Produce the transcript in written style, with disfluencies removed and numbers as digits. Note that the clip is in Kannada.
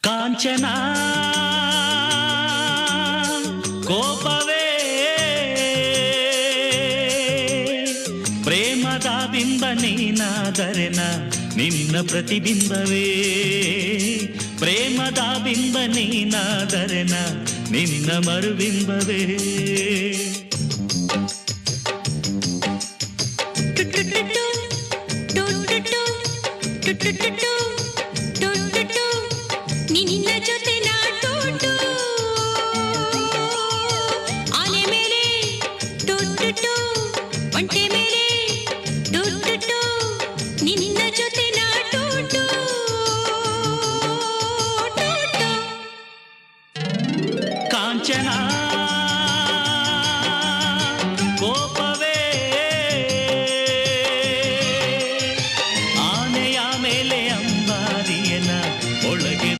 ಕಾಂಚನ ಕೋಪವೇ ಪ್ರೇಮದ ಬಿಂಬ ನೀನಾದರೆನ ನಿನ್ನ ಪ್ರತಿಬಿಂಬವೇ ಪ್ರೇಮದ ಬಿಂಬ ನೀನಾದರೆನ ನಿನ್ನ ಮರುಬಿಂಬವೇ ನಿನ್ನ ಜೊತೆ ನಾಟೋಟು ಆನೆ ಮೇಲೆ ಟೊಟ್ಟು ಒಂಟೆ ಮೇಲೆ ಟೊಟ್ಟು ನಿನ್ನ ಜೊತೆ ನಾಟೋಟು ಕಾಂಚನ